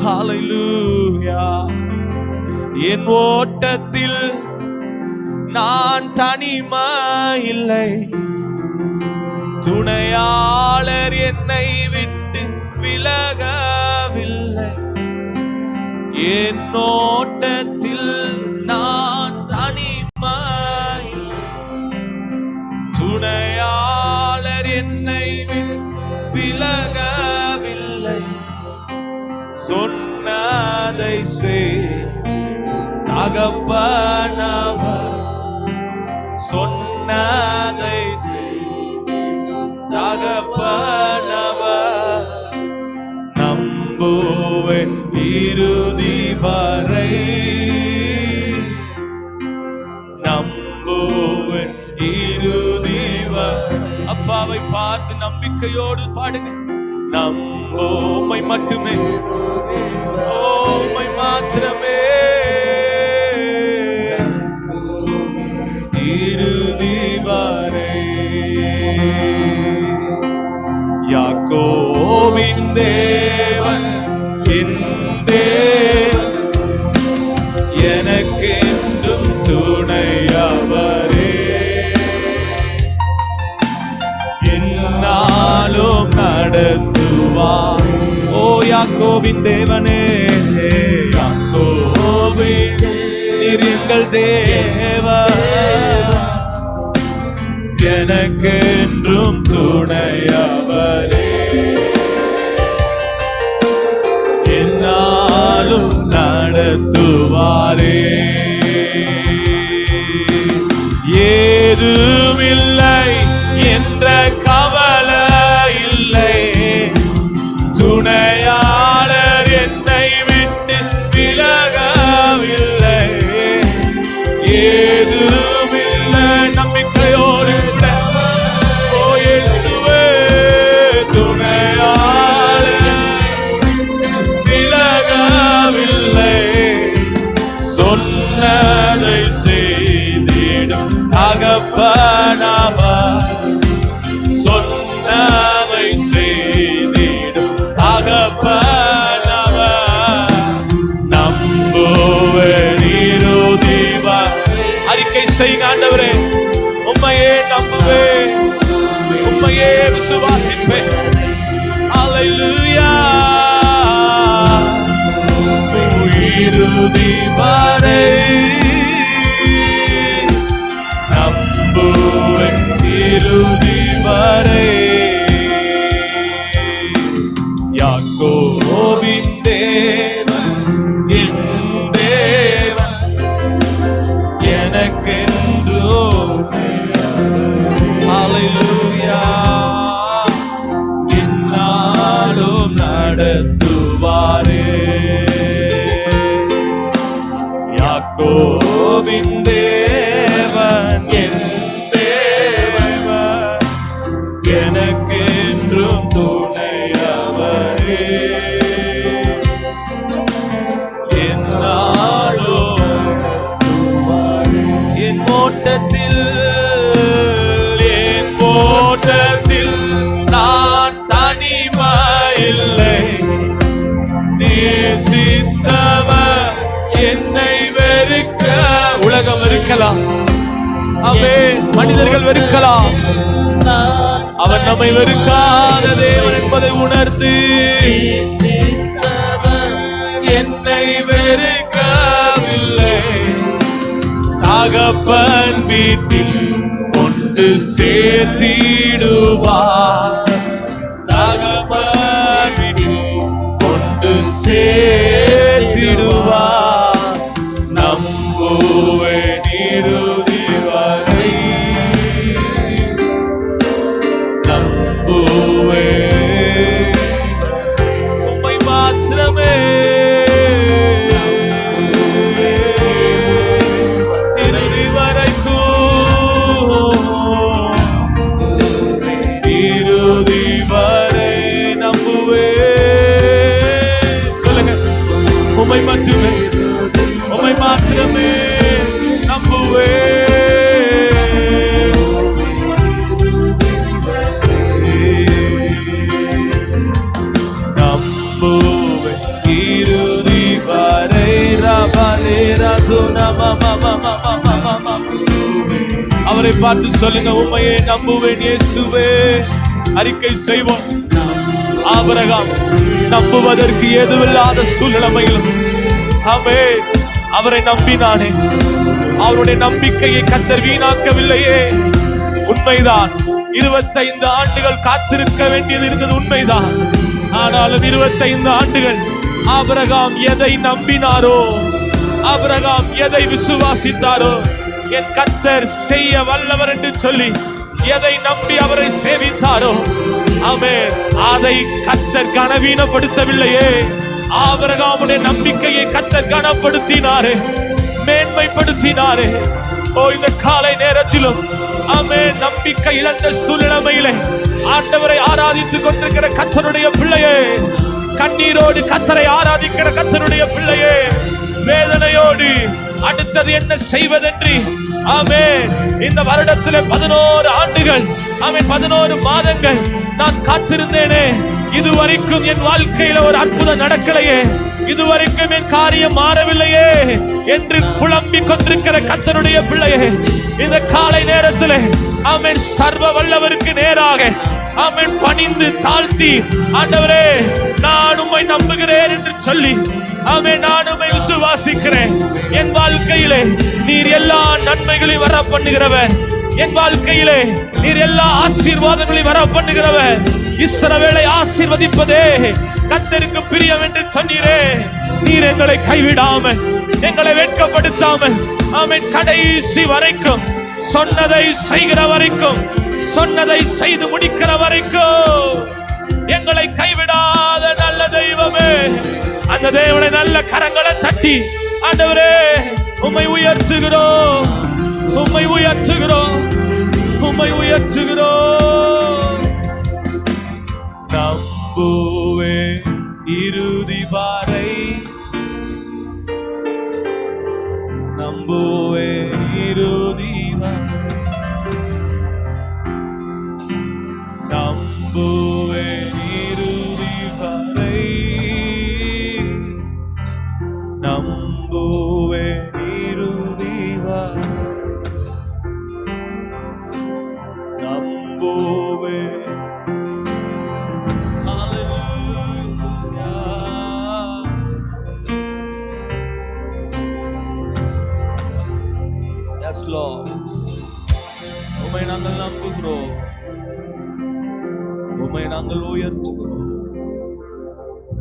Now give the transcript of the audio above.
ஹல்லேலூயா. என் ஓட்டத்தில் நான் தனிமை இல்லை, துணையாளர் என்னை விட்டு விலகவில்லை. என் ஓட்டத்தில் நான் தனிமை இல்லை, துணையாளர் என்னை விட்டு விலகவில்லை. சொன்னதை செய் தகப்பனவர், சொன்னதை தகப்பனவர். நம்புவேன் இறுதி வரை, நம்புவேன் இறுதி வரை. அப்பாவை பார்த்து நம்பிக்கையோடு பாடுங்க. நம்போமை மட்டுமே, ஓமை மாத்திரமே, இறுதி வரை. யாக்கோபின் தேவன் என் தேவன், எனக்கென்றும் துணையவரே. என்னாலும் நடத்துவார். ஓ யாக்கோபின் தேவனே, யாக்கோபின் நீர் எங்கள் தேவன், எனக்கென்றும் துணையவரே. என்னாலும் நடத்துவாரே. ஏதுமில்லை என்ற கவலை இல்லை, துணையாளர் என்னை விட்டு விலகவில்லை. ஏதுமில்லை நம்பிக்கையோடு ஓ இயேசுவே, துணையாளர் விலகவில்லை. சொன்னதை செய்திடும் தகப்பனவர், சொன்னதை செய்திடும் தகப்பனவர். நம்புவேன் இறுதி வரை. அறிக்கை செய்யுங்க. ஆண்டவரே, உம்மையே நம்புவேன், உம்மையே விசுவாசிப்பேன். ஹல்லேலூயா. இறுதி வரை நம்புவேன், இறுதி வரை. யாக்கோபின் தேவன் என் தேவன், எனக்கென்றும். ஹல்லேலூயா. என்னாலும் நடத்துவாரே. யாக்கோபின் தேவன் என் தேவன், எனக்கென்றும் துணையவரே. என்னாலும் என் ஓட்டத்தில், என் ஓட்டத்தில் நான் தனிமை இல்லை, நேசித்தவர் என்னை வெறுக்க. உலகம் வெறுக்கலாம், ஆமென், மனிதர்கள் வெறுக்கலாம், அவர் நம்மை வெறுக்காத தேவன் என்பதை உணர்ந்து என்னை வெறுக்கவில்லை. தகப்பன் வீட்டில் கொண்டு சேர்த்திடுவார், தகப்பன் வீட்டில் கொண்டு சேர்த்திடுவார். நம்புவேன் இறுதி வரை, நம்புவேன் உம்மை மாத்திரமே. இறுதி வரைக்கும், இறுதி வரை நம்புவேன். சொல்லுங்க, உம்மை மட்டுமே, உம்மை மாத்திரமே நம்புவேன். நம்புவேன் இறுதி அவரை பார்த்து சொல்லுங்க, உம்மையே நம்புவேன் இயேசுவே. அறிக்கை செய்வோம். ஆபிரகாம் நம்புவதற்கு ஏதுவில்லாத சூழ்நிலையிலும் ஆமென் அவரை நம்பினானே. அவருடைய நம்பிக்கையை கர்த்தர் வீணாக்கவில்லையே. உண்மைதான், 25 ஆண்டுகள் காத்திருக்க வேண்டியது இருந்தது, உண்மைதான். ஆனாலும் 25 ஆண்டுகள் ஆபிரகாம் எதை நம்பினாரோ, ஆபிரகாம் எதை விசுவாசித்தாரோ, என் கர்த்தர் செய்ய வல்லவர் என்று சொல்லி எதை நம்பி அவரை சேவித்தாரோ, ஆமென், அதை கர்த்தர் கனவீனப்படுத்தவில்லையே. ஆபிரகாமுடைய நம்பிக்கையை கர்த்தர் கனப்படுத்தினாரே, மேன்மைப்படுத்தினாரே. ஓ, இந்த காலை நேரத்திலும் ஆமென், நம்பிக்கை இழந்த சூழ்நிலையிலே ஆண்டவரை ஆராதித்துக் கொண்டிருக்கிற கர்த்தருடைய பிள்ளையே, கண்ணீரோடு கர்த்தரை ஆராதிக்கிற கர்த்தருடைய பிள்ளையே, வேதனையோடு அடுத்தது என்ன செய்வதென்று ஆமென் இந்த வருடத்திலே 11 ஆண்டுகள் ஆமென் 11 மாதங்கள் நான் காத்திருந்தேனே, இதுவரைக்கும் என் வாழ்க்கையில ஒரு அற்புதம் நடக்கலையே, இதுவரைக்கும் என் காரியம் மாறவில்லையே என்று புலம்பிக் கொண்டிருக்கிற கர்த்தருடைய பிள்ளையே, இந்த காலை நேரத்திலே ஆமென் சர்வ வல்லவருக்கு நேராக ஆமென் பணிந்து தாழ்த்தி, ஆண்டவரே நான் உம்மை நம்புகிறேன் என்று சொல்லி, ஆமென் நான் உம்மை விசுவாசிக்கிறேன். என் வாழ்க்கையிலே நீர் எல்லா நன்மைகளையும் வர பண்ணுகிறவர், என் வாழ்க்கையிலே நீர் எல்லா ஆசீர்வாதங்களையும் வர பண்ணுகிறவர். இஸ்ரவேலை ஆசீர்வதிப்பதே கர்த்தருக்கு பிரியம் என்று சொன்னீரே. நீர் எங்களை கைவிடாமல், எங்களை வெட்கப்படுத்தாமல் ஆமென் கடைசி வரைக்கும் சொன்னதை செய்கிற வரைக்கும், சொன்னதை செய்து முடிக்கிற வரைக்கும் எங்களை கைவிடாத நல்ல தெய்வமே, அந்த தேவனை நல்ல கரங்களை தட்டி ஆண்டவரே உம்மை உயர்த்துகிறோம், உம்மை உயர்த்துகிறோம், உம்மை உயர்த்துகிறோம். நம்புவே இறுதி வரை, நம்புவே இறுதி வரை, நம்புவே இறுதி வரை, நம்புவே இறுதி வரை, நம்புவே. உம்மை நாங்கள் நம்புகிறோம், உம்மை நாங்கள் உயர்த்துகிறோம்.